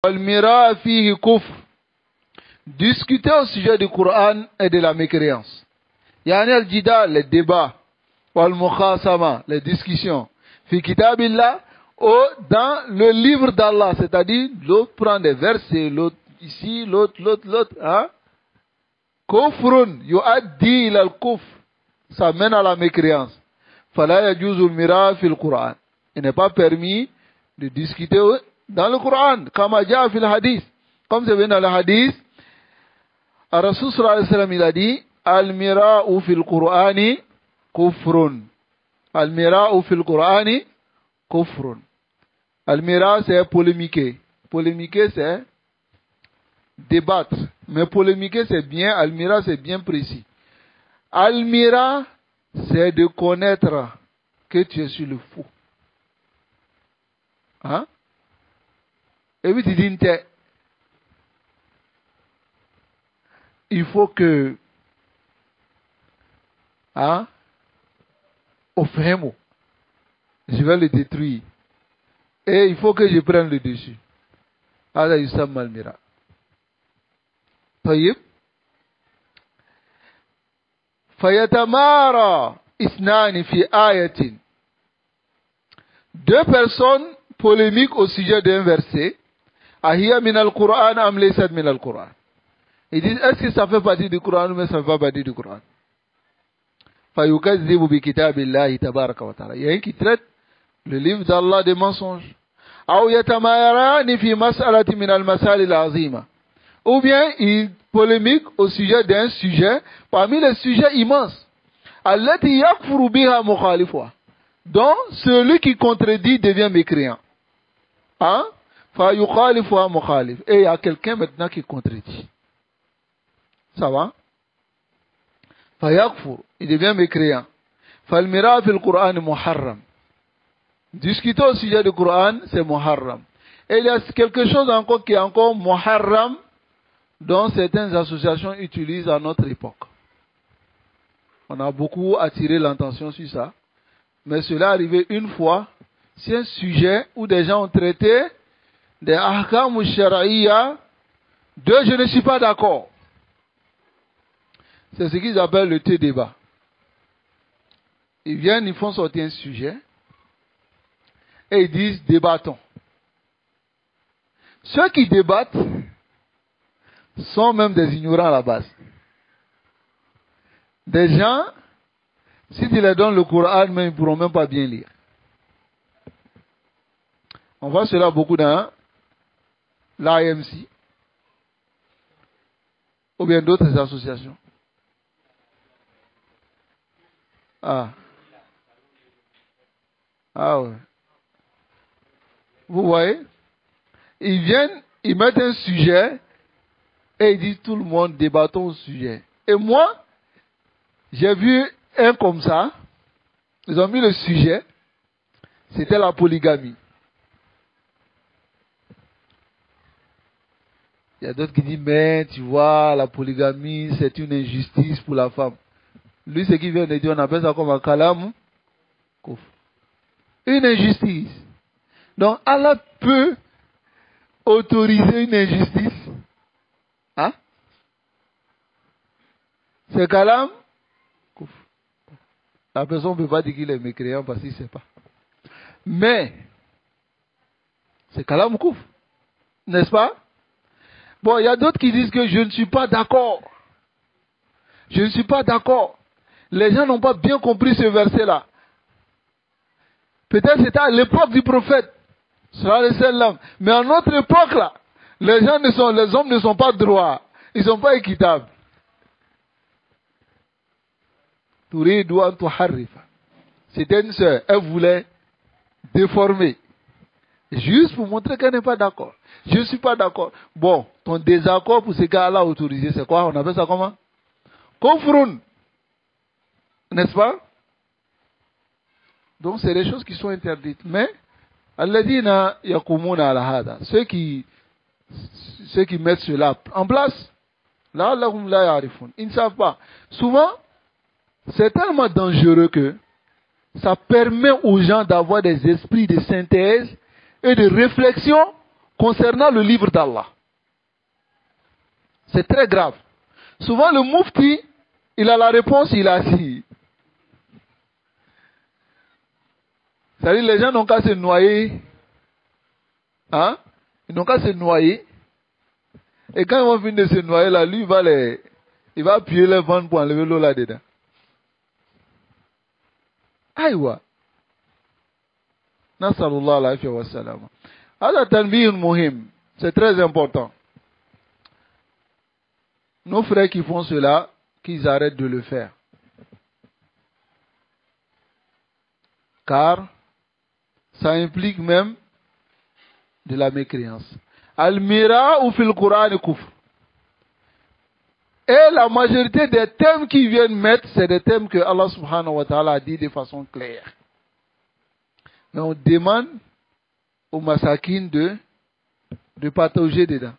Al-mira fihi kufr. Discuter au sujet du Coran est de la mécréance. Yani al-jidal, les débats. Wal-mukhasama, les discussions. Fi kitabillah, dans le livre d'Allah. C'est-à-dire, l'autre prend des versets, l'autre ici, l'autre. Hein? Kufrun, yu'addi ila al-kufr. Ça mène à la mécréance. Fala yajuzu al-mira fi al-Quran. Il n'est pas permis de discuter dans le Coran, comme Adja fil hadith. Comme c'est venu dans le hadith, Rasul sallallahu alayhi wa sallam, il a dit, Al-mira'u fil Qur'ani kufrun. Al-mira'u fil Qur'ani kufrun. Al-mira' c'est polémiquer. Polémiquer c'est débattre. Mais polémiquer c'est bien, al-mira' c'est bien précis. Al-mira' c'est de connaître que tu es sur le faux. Hein? Et puis tu dis, il faut que, hein, au femo, je vais le détruire. Et il faut que je prenne le dessus. Hada yusamma al-mira. طيب. فيتمارى اثنان في آية. Deux personnes polémiques au sujet d'un verset. Ahiya min al-Qur'an am laysat min al-Qur'an. Ils disent, est-ce que ça fait partie du Coran ou ça ne fait pas partie du Coran? Fayukazzibu bi kitabillahi tabaraka wa ta'ala. Il y a un qui traite le livre d'Allah des mensonges. Aw yatamayarani fi mas'alati min al-masal al-azima. Ou bien il polémique au sujet d'un sujet parmi les sujets immenses. Allati yakfuru biha mukhalifuha. Donc celui qui contredit devient mécréant. Hein? Fayukhalifuha mukhalif. Et il y a quelqu'un maintenant qui contredit. Ça va? Fayakfur, il devient mécréant. Falmira fil Qur'an muharram. Discuter au sujet du Qur'an, c'est muharram. Et il y a quelque chose encore qui est encore muharram, dont certaines associations utilisent à notre époque. On a beaucoup attiré l'attention sur ça. Mais cela est arrivé une fois, c'est un sujet où des gens ont traité des ahkam ou shar'iyya de je ne suis pas d'accord. C'est ce qu'ils appellent le thé débat. Ils viennent, ils font sortir un sujet et ils disent débattons. Ceux qui débattent sont même des ignorants à la base. Des gens, si tu leur donnes le Coran, mais ils ne pourront même pas bien lire. On voit cela beaucoup dans l'AMC ou bien d'autres associations. Ah ouais. Vous voyez? Ils viennent, ils mettent un sujet et ils disent tout le monde débattons au sujet. Et moi, j'ai vu un comme ça. Ils ont mis le sujet. C'était la polygamie. Il y a d'autres qui disent mais tu vois la polygamie c'est une injustice pour la femme. Lui, ce qu'il vient de dire, on appelle ça comme un kalam. Une injustice. Donc, Allah peut autoriser une injustice. Hein? C'est kalam. La personne ne peut pas dire qu'il est mécréant parce qu'il ne sait pas. Mais, c'est kalam kouf. N'est-ce pas? Bon, il y a d'autres qui disent que je ne suis pas d'accord. Je ne suis pas d'accord. Les gens n'ont pas bien compris ce verset-là. Peut-être c'était à l'époque du prophète. Mais à notre époque là, les hommes ne sont pas droits. Ils ne sont pas équitables. C'était une sœur. Elle voulait déformer. Juste pour montrer qu'elle n'est pas d'accord. Je ne suis pas d'accord. Bon, ton désaccord pour ce gars-là autorisé, c'est quoi? On appelle ça comment? Kufrun. N'est-ce pas? Donc c'est des choses qui sont interdites. Mais alladhina yakumuna ala hada, ceux qui mettent cela en place, là la yarifun, ils ne savent pas. Souvent, c'est tellement dangereux que ça permet aux gens d'avoir des esprits de synthèse et de réflexion concernant le livre d'Allah. C'est très grave. Souvent le mufti, il a la réponse, il est assis. C'est-à-dire les gens n'ont qu'à se noyer. Hein? Ils n'ont qu'à se noyer. Et quand ils vont finir de se noyer là, lui il va appuyer les ventres pour enlever l'eau là-dedans. Aïwa. Nasalullah alayhi wa sallam. Hada tanbih muhim. C'est très important. Nos frères qui font cela, qu'ils arrêtent de le faire. Car ça implique même de la mécréance. Al-mira ou fil Qur'an kufr. Et la majorité des thèmes qui viennent mettre, c'est des thèmes que Allah subhanahu wa ta'ala a dit de façon claire. Mais on demande aux massakines de patauger dedans.